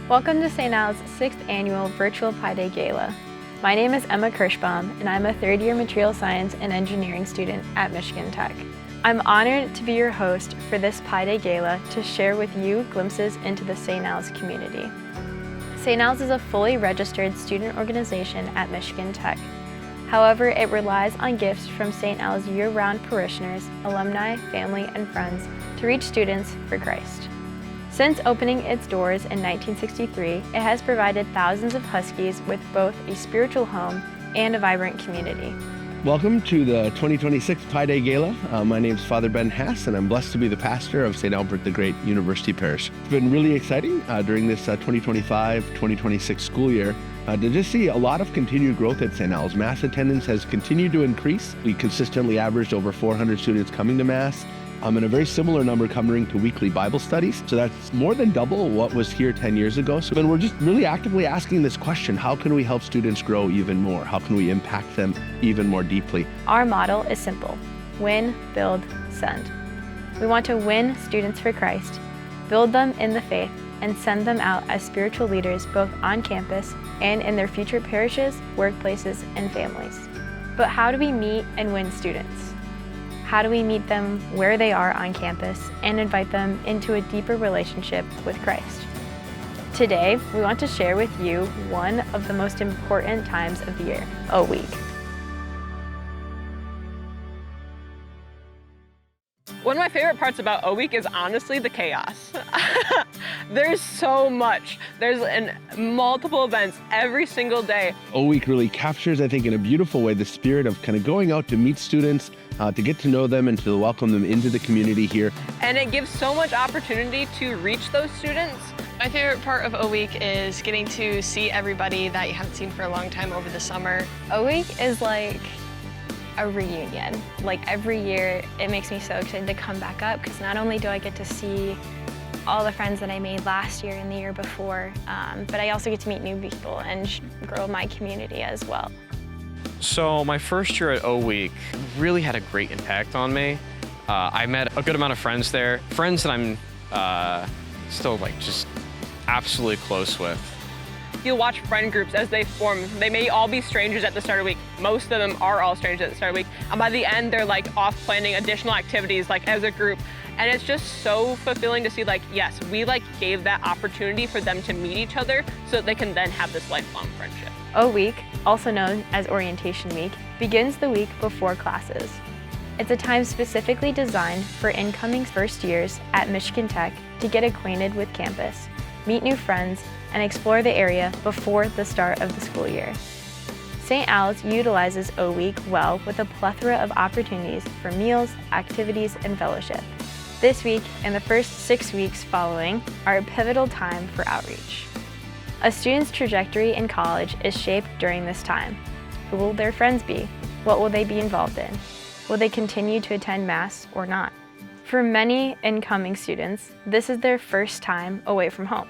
Welcome to St. Al's 6th Annual Virtual Pi Day Gala. My name is Emma Kirschbaum, and I'm a third-year material science and engineering student at Michigan Tech. I'm honored to be your host for this Pi Day Gala to share with you glimpses into the St. Al's community. St. Al's is a fully registered student organization at Michigan Tech. However, it relies on gifts from St. Al's year-round parishioners, alumni, family, and friends to reach students for Christ. Since opening its doors in 1963, it has provided thousands of Huskies with both a spiritual home and a vibrant community. Welcome to the 2026 Pi Day Gala. My name is Father Ben Hass, and I'm blessed to be the pastor of St. Albert the Great University Parish. It's been really exciting during this 2025-2026 school year to just see a lot of continued growth at St. Al's. Mass attendance has continued to increase. We consistently averaged over 400 students coming to Mass, and a very similar number coming to weekly Bible studies. So that's more than double what was here 10 years ago. So then we're just really actively asking this question: how can we help students grow even more? How can we impact them even more deeply? Our model is simple: win, build, send. We want to win students for Christ, build them in the faith, and send them out as spiritual leaders both on campus and in their future parishes, workplaces, and families. But how do we meet and win students? How do we meet them where they are on campus and invite them into a deeper relationship with Christ? Today, we want to share with you one of the most important times of the year, O Week. One of my favorite parts about O Week is honestly the chaos. There's so much. There's multiple events every single day. O Week really captures, I think, in a beautiful way, the spirit of kind of going out to meet students, to get to know them and to welcome them into the community here. And it gives so much opportunity to reach those students. My favorite part of O Week is getting to see everybody that you haven't seen for a long time over the summer. O Week is like a reunion. Like every year, it makes me so excited to come back up because not only do I get to see all the friends that I made last year and the year before, but I also get to meet new people and grow my community as well. So my first year at O Week really had a great impact on me. I met a good amount of friends there, friends that I'm still just absolutely close with. You'll watch friend groups as they form. They may all be strangers at the start of the week. Most of them are all strangers at the start of the week. And by the end, they're off planning additional activities as a group. And it's just so fulfilling to see yes, we gave that opportunity for them to meet each other so that they can then have this lifelong friendship. O Week, also known as Orientation Week, begins the week before classes. It's a time specifically designed for incoming first years at Michigan Tech to get acquainted with campus, meet new friends, and explore the area before the start of the school year. St. Al's utilizes O Week well with a plethora of opportunities for meals, activities, and fellowship. This week and the first 6 weeks following are a pivotal time for outreach. A student's trajectory in college is shaped during this time. Who will their friends be? What will they be involved in? Will they continue to attend Mass or not? For many incoming students, this is their first time away from home.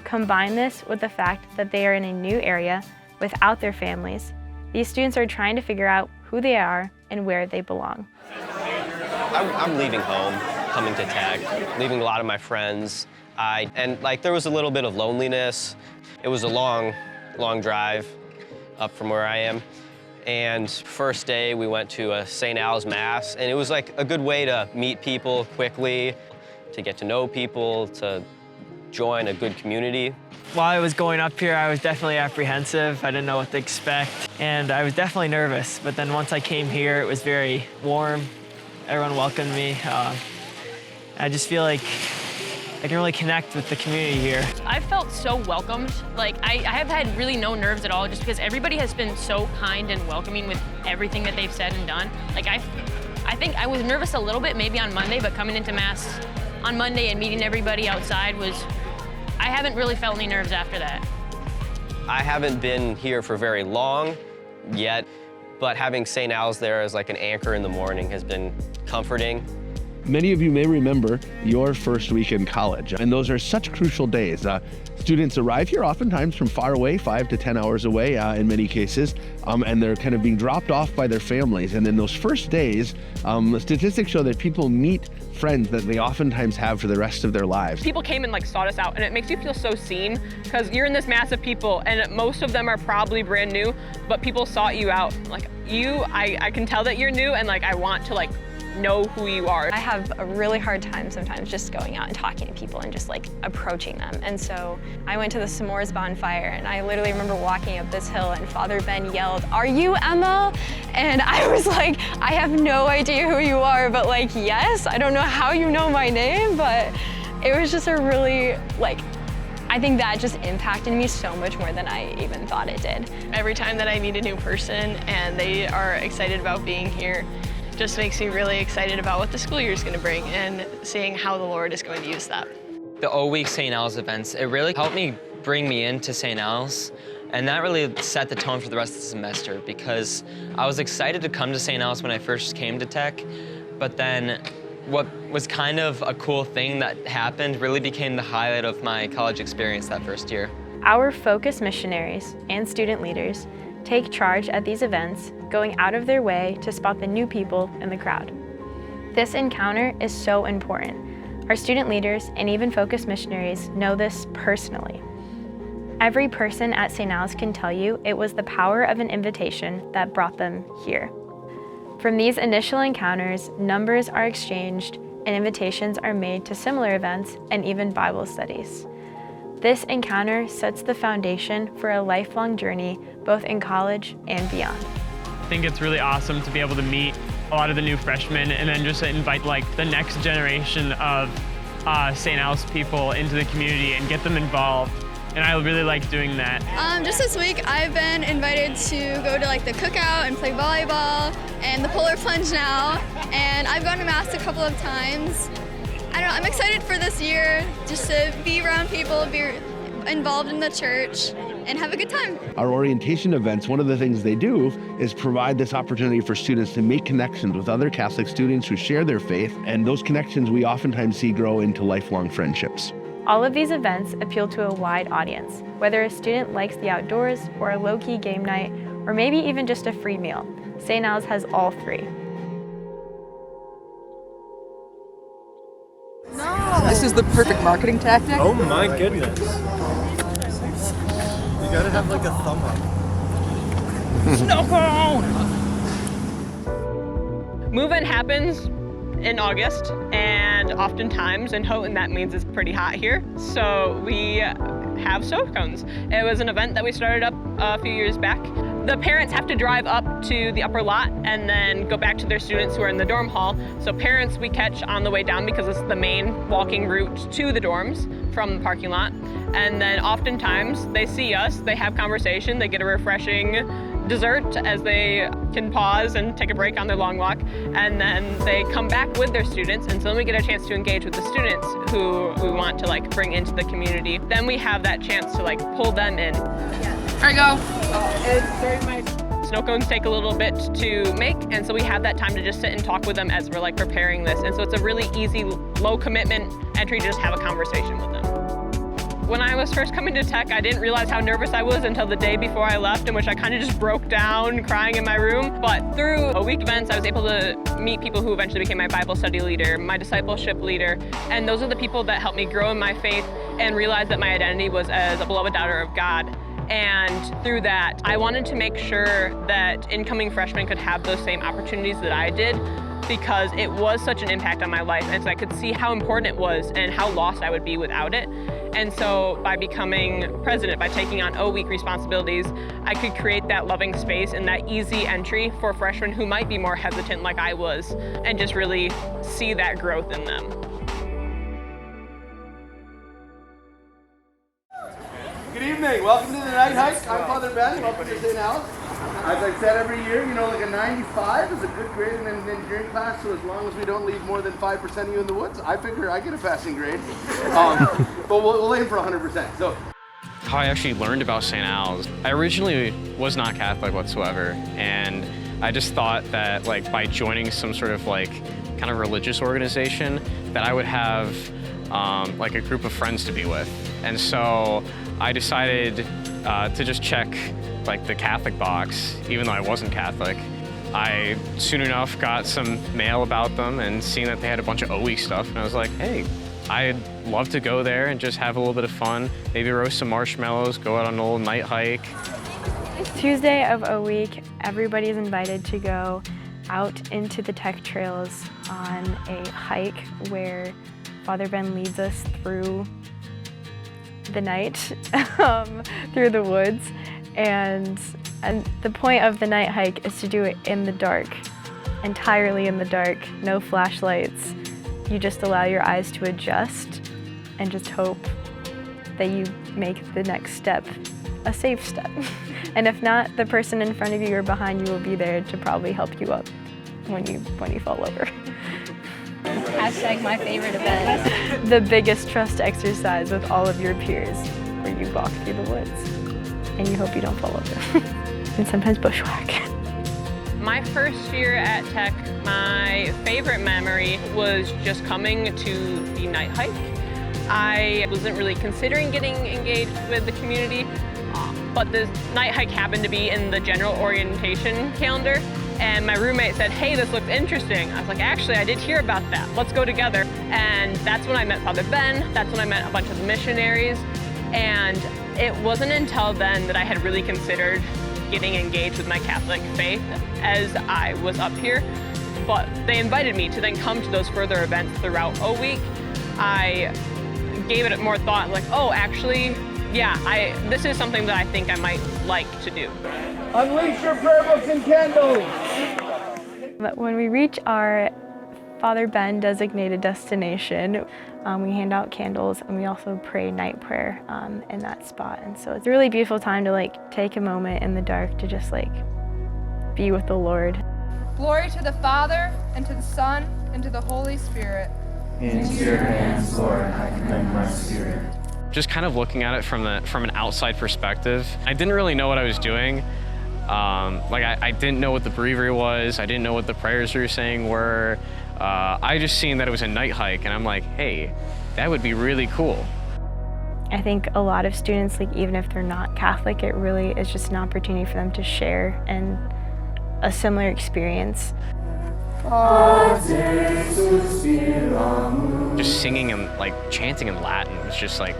Combine this with the fact that they are in a new area without their families. These students are trying to figure out who they are and where they belong. I'm leaving home, coming to Tech, leaving a lot of my friends. There was a little bit of loneliness. It was a long drive up from where I am. And first day we went to a St. Al's Mass, and it was a good way to meet people quickly, to get to know people, to join a good community. While I was going up here, I was definitely apprehensive. I didn't know what to expect, and I was definitely nervous. But then once I came here, it was very warm. Everyone welcomed me. I just feel like I can really connect with the community here. I felt so welcomed. I have had really no nerves at all just because everybody has been so kind and welcoming with everything that they've said and done. I think I was nervous a little bit maybe on Monday, but coming into Mass on Monday and meeting everybody outside I haven't really felt any nerves after that. I haven't been here for very long yet, but having St. Al's there as an anchor in the morning has been comforting. Many of you may remember your first week in college, and those are such crucial days. Students arrive here oftentimes from far away, 5 to 10 hours away in many cases, and they're kind of being dropped off by their families. And in those first days, statistics show that people meet friends that they oftentimes have for the rest of their lives. People came and like sought us out, and it makes you feel so seen because you're in this mass of people, and most of them are probably brand new, but people sought you out. Like I can tell that you're new, and like I want to like know who you are. I have a really hard time sometimes just going out and talking to people and just like approaching them. And so I went to the s'mores bonfire, and I literally remember walking up this hill and Father Ben yelled, "Are you Emma?" And I was like, I have no idea who you are, but like, yes, I don't know how you know my name, but it was just a really I think that just impacted me so much more than I even thought it did. Every time that I meet a new person and they are excited about being here, just makes me really excited about what the school year is going to bring and seeing how the Lord is going to use that. The O-Week St. Al's events, it really helped me bring me into St. Al's, and that really set the tone for the rest of the semester because I was excited to come to St. Al's when I first came to Tech, but then what was kind of a cool thing that happened really became the highlight of my college experience that first year. Our focus missionaries and student leaders take charge at these events, going out of their way to spot the new people in the crowd. This encounter is so important. Our student leaders and even focus missionaries know this personally. Every person at St. Al's can tell you it was the power of an invitation that brought them here. From these initial encounters, numbers are exchanged and invitations are made to similar events and even Bible studies. This encounter sets the foundation for a lifelong journey, both in college and beyond. I think it's really awesome to be able to meet a lot of the new freshmen and then just invite the next generation of St. Al's people into the community and get them involved. And I really like doing that. Just this week, I've been invited to go to the cookout and play volleyball and the polar plunge now. And I've gone to Mass a couple of times. I don't know, I'm excited for this year just to be around people, be involved in the church, and have a good time. Our orientation events, one of the things they do is provide this opportunity for students to make connections with other Catholic students who share their faith, and those connections we oftentimes see grow into lifelong friendships. All of these events appeal to a wide audience, whether a student likes the outdoors or a low-key game night, or maybe even just a free meal. St. Al's has all three. This is the perfect marketing tactic. Oh my goodness. You gotta have a thumb up. Snow cone! Move-in happens in August, and oftentimes in Houghton that means it's pretty hot here, so we have snow cones. It was an event that we started up a few years back. The parents have to drive up to the upper lot and then go back to their students who are in the dorm hall. So parents we catch on the way down because it's the main walking route to the dorms from the parking lot. And then oftentimes they see us, they have conversation, they get a refreshing dessert as they can pause and take a break on their long walk, and then they come back with their students, and so then we get a chance to engage with the students who we want to bring into the community. Then we have that chance to pull them in. All right, go. Snow cones take a little bit to make, and so we have that time to just sit and talk with them as we're preparing this, and so it's a really easy, low commitment entry to just have a conversation with them. When I was first coming to Tech, I didn't realize how nervous I was until the day before I left, in which I kind of just broke down crying in my room. But through A-Week events, I was able to meet people who eventually became my Bible study leader, my discipleship leader, and those are the people that helped me grow in my faith and realize that my identity was as a beloved daughter of God. And through that, I wanted to make sure that incoming freshmen could have those same opportunities that I did, because it was such an impact on my life, and so I could see how important it was and how lost I would be without it. And so by becoming president, by taking on O-Week responsibilities, I could create that loving space and that easy entry for freshmen who might be more hesitant like I was, and just really see that growth in them. Good evening, welcome to the night hike. I'm Father Ben, welcome to St. Al's. As I said every year, a 95 is a good grade in an engineering class, so as long as we don't leave more than 5% of you in the woods, I figure I get a passing grade. But we'll aim for 100%. So. How I actually learned about St. Al's. I originally was not Catholic whatsoever, and I just thought that by joining some sort of kind of religious organization, that I would have like a group of friends to be with. And so I decided to just check like the Catholic box, even though I wasn't Catholic. I soon enough got some mail about them and seen that they had a bunch of O-Week stuff, and I was like, hey, I'd love to go there and just have a little bit of fun, maybe roast some marshmallows, go out on a little night hike. Tuesday of O-Week, everybody's invited to go out into the tech trails on a hike where Father Ben leads us through the night, through the woods. And the point of the night hike is to do it in the dark, entirely in the dark, no flashlights. You just allow your eyes to adjust and just hope that you make the next step a safe step. And if not, the person in front of you or behind you will be there to probably help you up when you fall over. Hashtag my favorite event. The biggest trust exercise with all of your peers, where you walk through the woods and you hope you don't fall over. And sometimes bushwhack. My first year at Tech, my favorite memory was just coming to the night hike. I wasn't really considering getting engaged with the community, but the night hike happened to be in the general orientation calendar, and my roommate said, hey, this looks interesting. I was like, actually, I did hear about that. Let's go together. And that's when I met Father Ben. That's when I met a bunch of the missionaries. And it wasn't until then that I had really considered getting engaged with my Catholic faith as I was up here. But they invited me to then come to those further events throughout O-Week. I gave it more thought, like, oh, actually, yeah, this is something that I think I might like to do. Unleash your prayer books and candles. But when we reach our Father Ben designated destination, we hand out candles and we also pray night prayer in that spot. And so it's a really beautiful time to like take a moment in the dark to just like be with the Lord. Glory to the Father, and to the Son, and to the Holy Spirit. Into your hands, Lord, I commend my spirit. Just kind of looking at it from an outside perspective, I didn't really know what I was doing. I didn't know what the breviary was. I didn't know what the prayers we were saying were. I just seen that it was a night hike, and I'm like, hey, that would be really cool. I think a lot of students, like even if they're not Catholic, it really is just an opportunity for them to share and a similar experience. Just singing and like chanting in Latin was just like,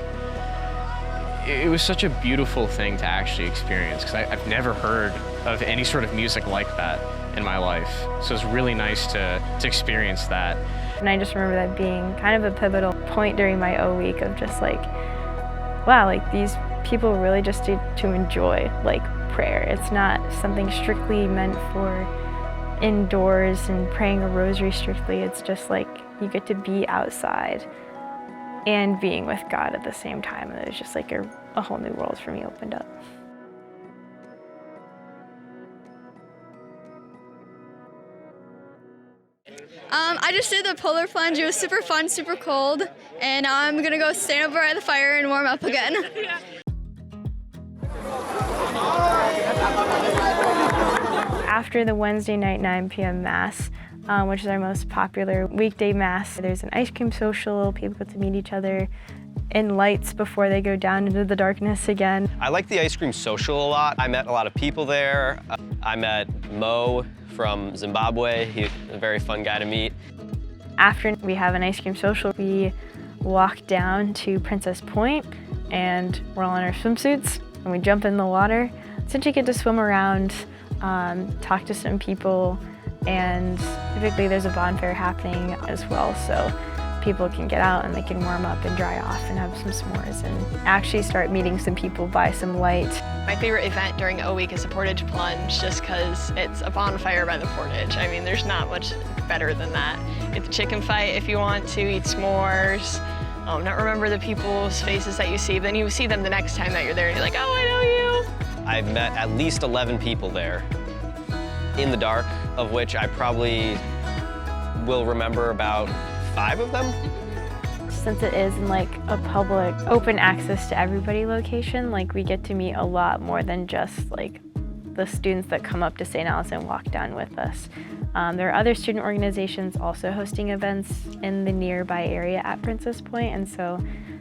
it was such a beautiful thing to actually experience, because I've never heard of any sort of music like that in my life. So it's really nice to experience that. And I just remember that being kind of a pivotal point during my O-Week of just like, wow, like these people really just do to enjoy like prayer. It's not something strictly meant for indoors and praying a rosary strictly. It's just like you get to be outside and being with God at the same time. And it was just like a whole new world for me opened up. I just did the polar plunge. It was super fun, super cold, and now I'm gonna go stand over at the fire and warm up again. After the Wednesday night 9 p.m. Mass, which is our most popular weekday Mass, there's an ice cream social. People get to meet each other in lights before they go down into the darkness again. I like the ice cream social a lot. I met a lot of people there. I met Mo from Zimbabwe. He's a very fun guy to meet. After we have an ice cream social, we walk down to Princess Point, and we're all in our swimsuits, and we jump in the water. Essentially get to swim around, talk to some people, and typically there's a bonfire happening as well, so people can get out and they can warm up and dry off and have some s'mores and actually start meeting some people by some light. My favorite event during O-Week is the Portage plunge, just because it's a bonfire by the Portage. I mean, there's not much better than that. It's a chicken fight if you want to, eat s'mores, not remember the people's faces that you see, but then you see them the next time that you're there and you're like, oh, I know you. I've met at least 11 people there in the dark, of which I probably will remember about 5 of them. Since it is in like a public, open access to everybody location, like we get to meet a lot more than just like the students that come up to St. Alice and walk down with us. There are other student organizations also hosting events in the nearby area at Princess Point, and so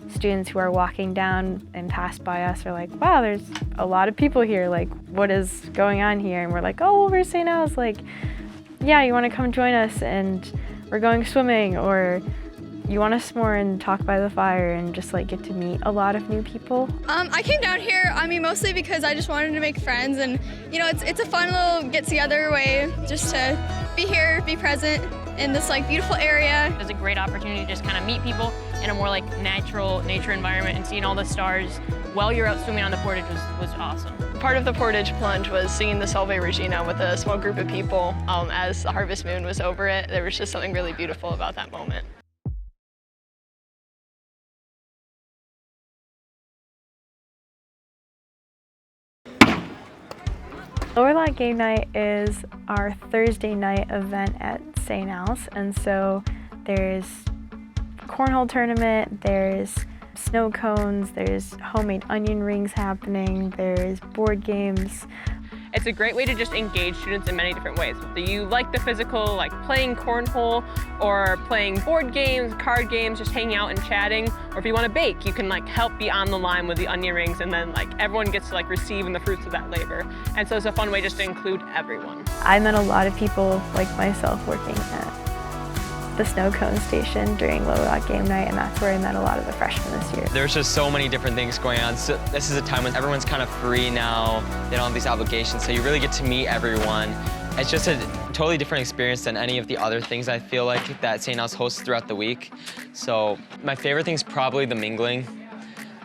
students who are walking down and pass by us are like, wow, there's a lot of people here, like what is going on here? And we're like, oh, well, we're St. Al's, like, yeah, you want to come join us and we're going swimming, or you want to s'more and talk by the fire and just like get to meet a lot of new people. I came down here, mostly because I just wanted to make friends, and it's a fun little get-together way just to be here, be present in this like beautiful area. It's a great opportunity to just kind of meet people in a more like natural nature environment, and seeing all the stars while you're out swimming on the Portage was awesome. Part of the Portage plunge was singing the Salve Regina with a small group of people as the harvest moon was over it. There was just something really beautiful about that moment. Lower Lot Game Night is our Thursday night event at St. Al's, and so there's cornhole tournament, there's snow cones, there's homemade onion rings happening, there's board games. It's a great way to just engage students in many different ways. Do you like the physical, like playing cornhole or playing board games, card games, just hanging out and chatting? Or if you want to bake, you can like help be on the line with the onion rings, and then like everyone gets to like receive in the fruits of that labor. And so it's a fun way just to include everyone. I met a lot of people like myself working at the snow cone station during Lower Lot Game Night, and that's where I met a lot of the freshmen this year. There's just so many different things going on. So this is a time when everyone's kind of free now. They don't have these obligations, so you really get to meet everyone. It's just a totally different experience than any of the other things I feel like that St. Al's hosts throughout the week. So my favorite thing is probably the mingling.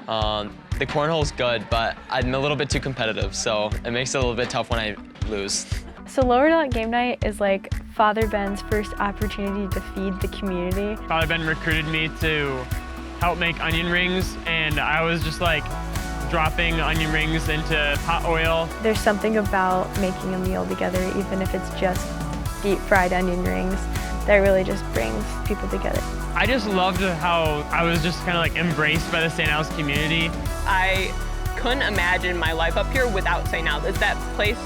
The cornhole's good, but I'm a little bit too competitive, so it makes it a little bit tough when I lose. So Lower Lot Game Night is like Father Ben's first opportunity to feed the community. Father Ben recruited me to help make onion rings, and I was just like dropping onion rings into hot oil. There's something about making a meal together, even if it's just deep fried onion rings, that really just brings people together. I just loved how I was just kind of like embraced by the St. Al's community. I couldn't imagine my life up here without St. Al's. It's that place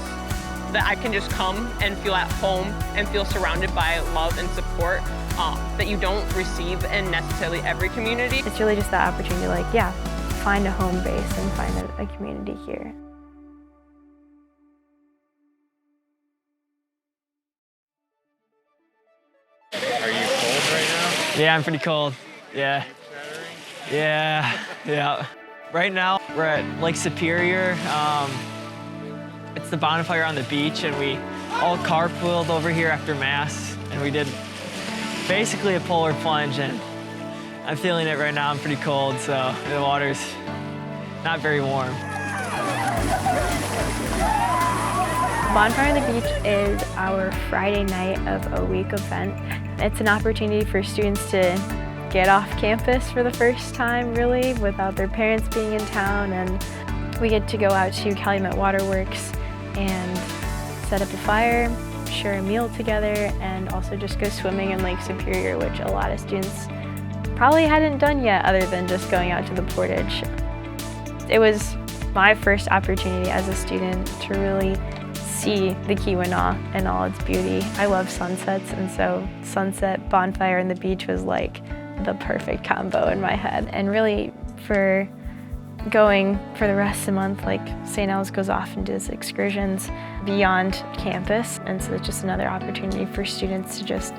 that I can just come and feel at home and feel surrounded by love and support that you don't receive in necessarily every community. It's really just that opportunity to like, yeah, find a home base and find a community here. Are you cold right now? Yeah, I'm pretty cold. Yeah. Yeah. Right now, we're at Lake Superior. It's the bonfire on the beach, and we all carpooled over here after Mass, and we did basically a polar plunge, and I'm feeling it right now. I'm pretty cold, so the water's not very warm. Bonfire on the Beach is our Friday night of a week event. It's an opportunity for students to get off campus for the first time, really, without their parents being in town, and we get to go out to Calumet Waterworks and set up a fire, share a meal together, and also just go swimming in Lake Superior, which a lot of students probably hadn't done yet other than just going out to the Portage. It was my first opportunity as a student to really see the Keweenaw in all its beauty. I love sunsets, and so sunset, bonfire, and the beach was like the perfect combo in my head. And really, for going for the rest of the month, like St. Al's goes off and does excursions beyond campus, and so it's just another opportunity for students to just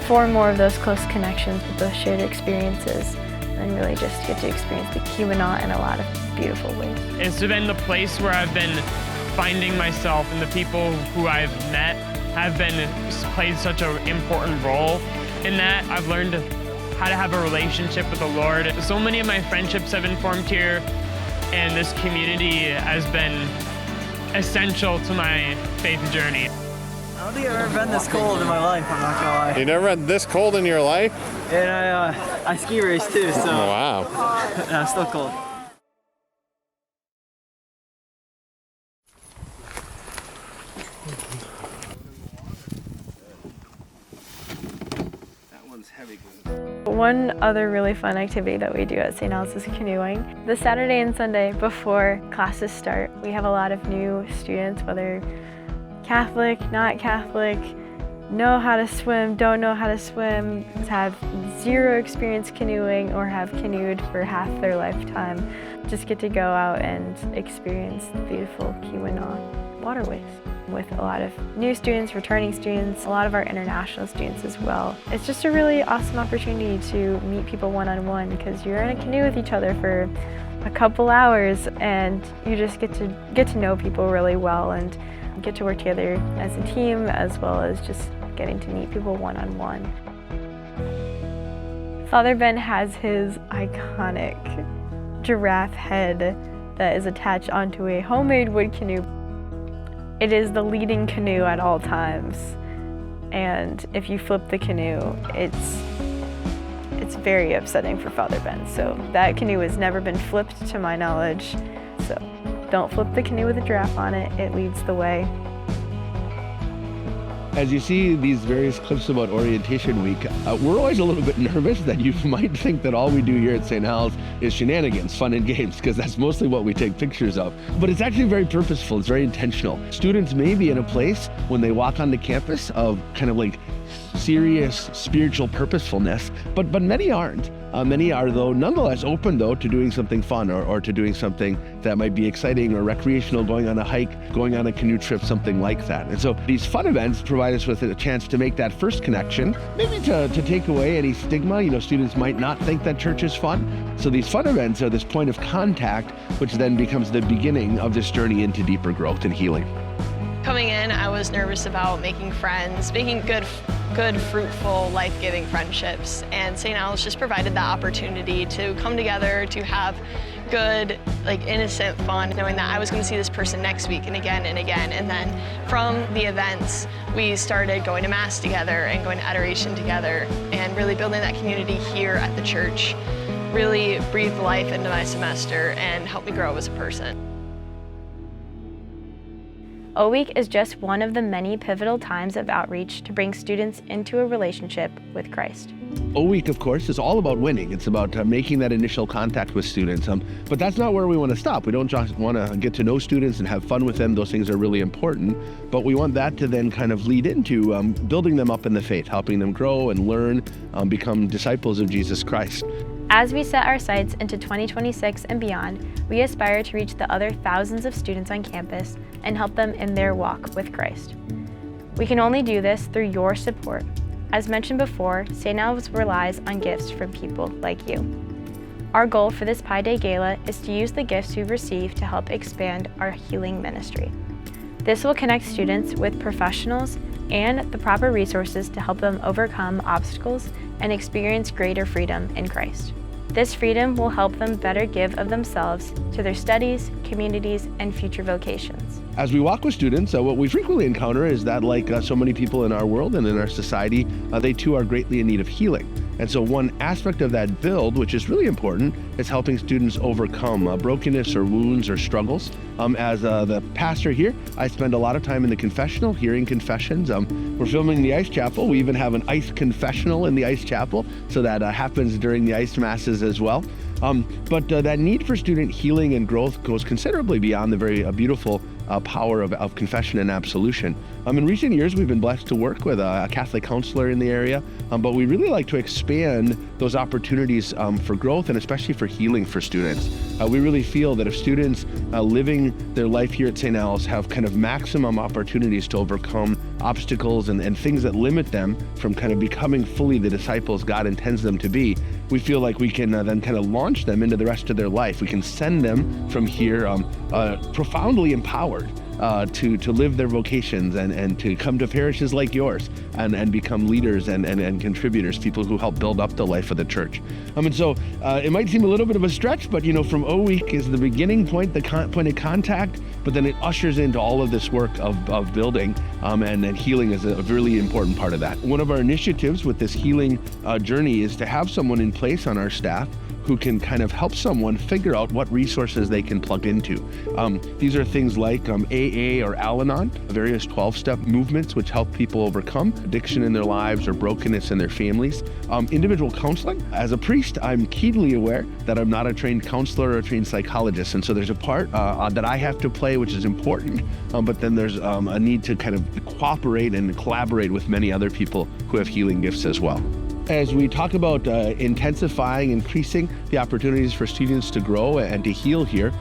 form more of those close connections with those shared experiences, and really just get to experience the Keweenaw in a lot of beautiful ways. It's been the place where I've been finding myself, and the people who I've met have played such an important role in that. I've learned how to have a relationship with the Lord. So many of my friendships have been formed here, and this community has been essential to my faith journey. I don't think I've ever been this cold in my life, I'm not gonna lie. You never been this cold in your life? And I ski race too, so. Oh, wow. I'm still cold. One other really fun activity that we do at St. Al's is canoeing. The Saturday and Sunday before classes start, we have a lot of new students, whether Catholic, not Catholic, know how to swim, don't know how to swim, have zero experience canoeing, or have canoed for half their lifetime, just get to go out and experience the beautiful Keweenaw waterways with a lot of new students, returning students, a lot of our international students as well. It's just a really awesome opportunity to meet people one-on-one because you're in a canoe with each other for a couple hours and you just get to know people really well and get to work together as a team as well as just getting to meet people one-on-one. Father Ben has his iconic giraffe head that is attached onto a homemade wood canoe. It is the leading canoe at all times, and if you flip the canoe, it's very upsetting for Father Ben. So that canoe has never been flipped to my knowledge, so don't flip the canoe with a giraffe on it. It leads the way. As you see these various clips about Orientation Week, we're always a little bit nervous that you might think that all we do here at St. Al's is shenanigans, fun and games, because that's mostly what we take pictures of. But it's actually very purposeful, it's very intentional. Students may be in a place when they walk onto campus of kind of like serious spiritual purposefulness, but many aren't. Many are, though, nonetheless open, though, to doing something fun or to doing something that might be exciting or recreational, going on a hike, going on a canoe trip, something like that. And so these fun events provide us with a chance to make that first connection, maybe to take away any stigma. You know, students might not think that church is fun. So these fun events are this point of contact, which then becomes the beginning of this journey into deeper growth and healing. Coming in, I was nervous about making friends, making good, fruitful, life-giving friendships, and St. Al's just provided the opportunity to come together, to have good, innocent fun, knowing that I was going to see this person next week and again and again. And then from the events, we started going to Mass together and going to adoration together and really building that community here at the church. Really breathed life into my semester and helped me grow as a person. O Week is just one of the many pivotal times of outreach to bring students into a relationship with Christ. O Week, of course, is all about winning. It's about making that initial contact with students. But that's not where we want to stop. We don't just want to get to know students and have fun with them. Those things are really important. But we want that to then kind of lead into building them up in the faith, helping them grow and learn, become disciples of Jesus Christ. As we set our sights into 2026 and beyond, we aspire to reach the other thousands of students on campus and help them in their walk with Christ. We can only do this through your support. As mentioned before, St. Al's relies on gifts from people like you. Our goal for this Pi Day Gala is to use the gifts we've received to help expand our healing ministry. This will connect students with professionals and the proper resources to help them overcome obstacles and experience greater freedom in Christ. This freedom will help them better give of themselves to their studies, communities, and future vocations. As we walk with students, what we frequently encounter is that, like so many people in our world and in our society, they too are greatly in need of healing. And so one aspect of that build, which is really important, is helping students overcome brokenness or wounds or struggles. As the pastor here, I spend a lot of time in the confessional, hearing confessions. We're filming the Ice Chapel. We even have an ice confessional in the Ice Chapel, so that happens during the ice masses as well. But that need for student healing and growth goes considerably beyond the very beautiful power of confession and absolution. In recent years, we've been blessed to work with a Catholic counselor in the area, but we really like to expand those opportunities for growth and especially for healing for students. We really feel that if students living their life here at St. Al's have kind of maximum opportunities to overcome obstacles and things that limit them from kind of becoming fully the disciples God intends them to be, we feel like we can then kind of launch them into the rest of their life. We can send them from here profoundly empowered to live their vocations and to come to parishes like yours and become leaders and contributors, people who help build up the life of the church. And so it might seem a little bit of a stretch, but from O Week is the beginning point, the point of contact, but then it ushers into all of this work of building, and healing is a really important part of that. One of our initiatives with this healing journey is to have someone in place on our staff who can kind of help someone figure out what resources they can plug into. These are things like AA or Al-Anon, various 12-step movements which help people overcome addiction in their lives or brokenness in their families. Individual counseling. As a priest, I'm keenly aware that I'm not a trained counselor or a trained psychologist, and so there's a part that I have to play which is important, but then there's a need to kind of cooperate and collaborate with many other people who have healing gifts as well. As we talk about intensifying, increasing the opportunities for students to grow and to heal here,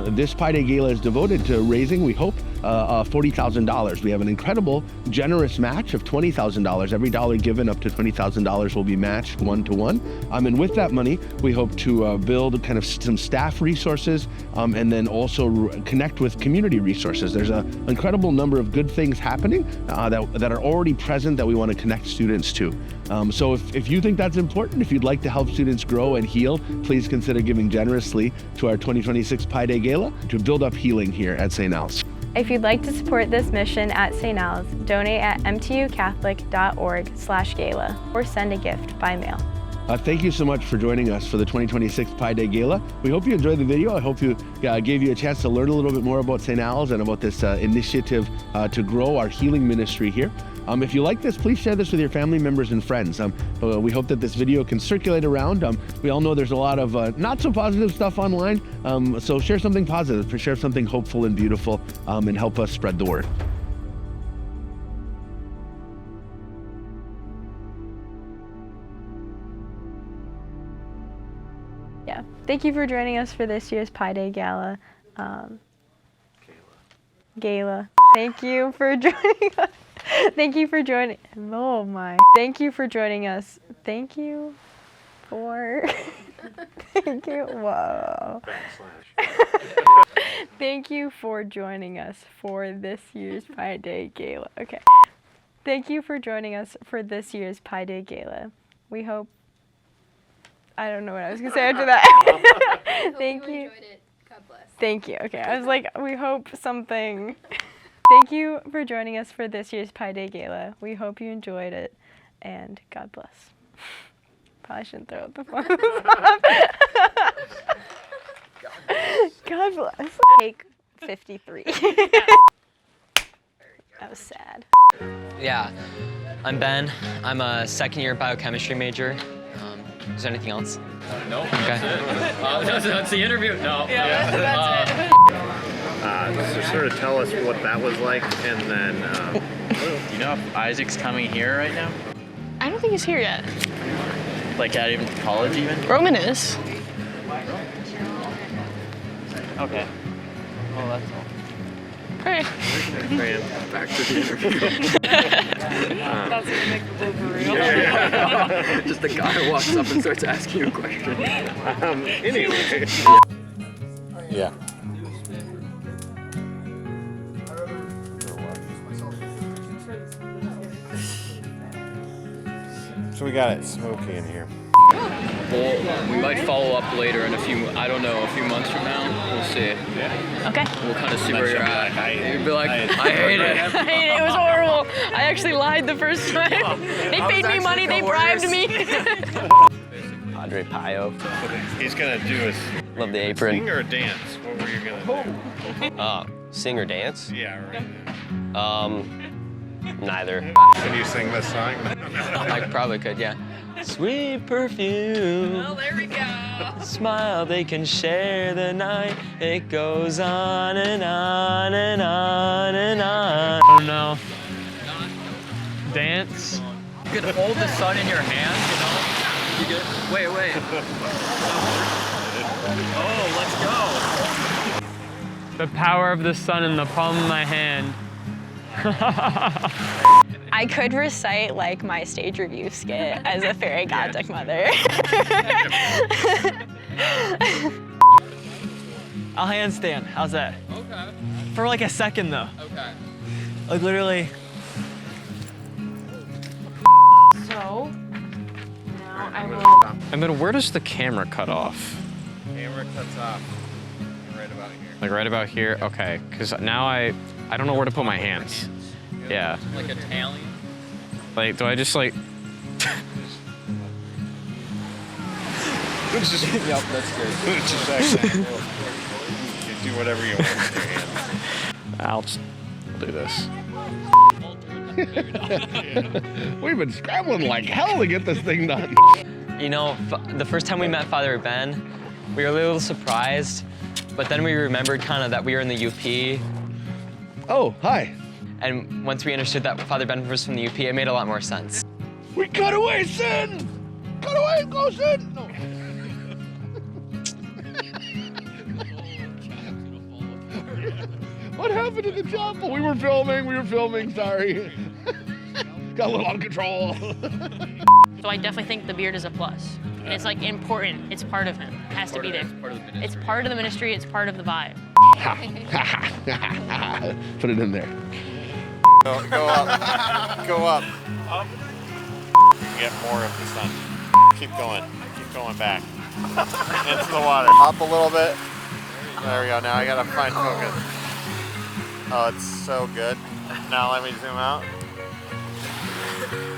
this Pi Day Gala is devoted to raising, we hope, $40,000. We have an incredible, generous match of $20,000. Every dollar given up to $20,000 will be matched 1-to-1. And with that money, we hope to build kind of some staff resources and then also connect with community resources. There's an incredible number of good things happening that are already present that we want to connect students to. So if you think that's important, if you'd like to help students grow and heal, please consider giving generously to our 2026 Pi Day Gala to build up healing here at St. Al's. If you'd like to support this mission at St. Al's, donate at mtucatholic.org/gala or send a gift by mail. Thank you so much for joining us for the 2026 Pi Day Gala. We hope you enjoyed the video. I hope you gave you a chance to learn a little bit more about St. Al's and about this initiative to grow our healing ministry here. If you like this, please share this with your family members and friends. We hope that this video can circulate around. We all know there's a lot of not so positive stuff online, so share something positive, share something hopeful and beautiful, and help us spread the word. Yeah, thank you for joining us for this year's Pi Day Gala. Gala. Thank you for joining us. Thank you for joining. Oh my. Thank you for joining us. Thank you for. Thank you. Whoa. Thank you for joining us for this year's Pi Day Gala. Okay. Thank you for joining us for this year's Pi Day Gala. We hope. I don't know what I was gonna say after that. Thank you. Enjoyed it. God bless. Thank you. Okay. I was like, we hope something. Thank you for joining us for this year's Pi Day Gala. We hope you enjoyed it, and God bless. Probably shouldn't throw out the phone. God bless. Take 53. That was sad. Yeah, I'm Ben. I'm a second-year biochemistry major. Is there anything else? No. Okay. That's the interview. No. Yeah, that's it. So sort of tell us what that was like, and then, you know if Isaac's coming here right now? I don't think he's here yet. Like at even college even? Roman is. Okay. Well, that's all. Hey. Back to the interview. That's gonna make the blooper reel. Yeah. Just the guy walks up and starts asking you a question. Anyway. Yeah. So we got it smoky in here. Well, we might follow up later in a few months from now. We'll see. Yeah. Okay. We'll kind of see where you're at. You'd be like, I hate it. I hate it. It was horrible. I actually lied the first time. They paid me money. They bribed me. Padre Pio. He's gonna do his Love the apron. sing or dance. What were you gonna do? Sing or dance? Yeah, right. Neither. Can you sing this song? I probably could, yeah. Sweet perfume. Well, there we go. Smile, they can share the night. It goes on and on and on and on. Oh no. Dance. You could hold the sun in your hand, you know? You could, wait. Oh, let's go. The power of the sun in the palm of my hand. I could recite like my stage review skit as a fairy godsick mother. I'll handstand. How's that? Okay. For like a second though. Okay. Like literally. So, now I will. And then where does the camera cut off? Camera cuts off. Right about here. Like right about here? Okay, because now I don't know where to put my hands. Yeah. Like Italian. Like, do I just like... Just, Yep, that's good. just you can do whatever you want with your hands. I'll just do this. We've been scrambling like hell to get this thing done. You know, the first time we met Father Ben, we were a little surprised, but then we remembered kind of that we were in the UP. Oh, hi. And once we understood that Father Ben was from the UP, it made a lot more sense. We cut away sin! Cut away, go sin! No. What happened to the chapel? We were filming, sorry. Got a little out of control. So I definitely think the beard is a plus. And it's like important. It's part of him. It has to be there. It's part of the ministry. It's part of the vibe. Put it in there. Go up. Go up. Get more of the sun. Keep going. Keep going back. Into the water. Up a little bit. There we go. Now I gotta find focus. Oh, it's so good. Now let me zoom out.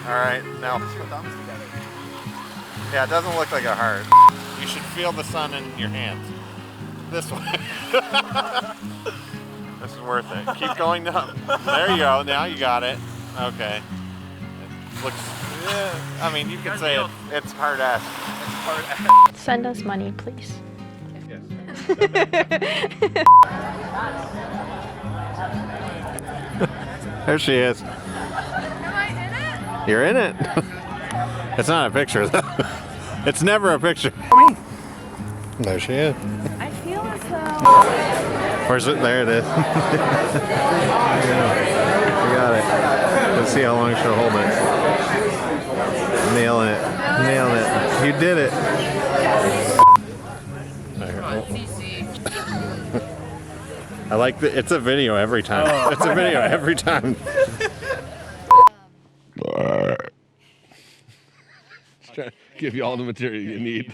All right, now. Yeah, it doesn't look like a heart. You should feel the sun in your hands. This way. This is worth it. Keep going down. There you go. Now you got it. Okay. It looks. Yeah, I mean, you could say it's hard-ass. Send us money, please. There she is. Am I in it? You're in it. It's not a picture. It's never a picture. There she is. I feel as though... Where's it? There it is. You got it. Let's see how long she'll hold it. Nailing it. Nailing it. You did it. I like the. It's a video every time. Oh. It's a video every time. Just trying to give you all the material you need.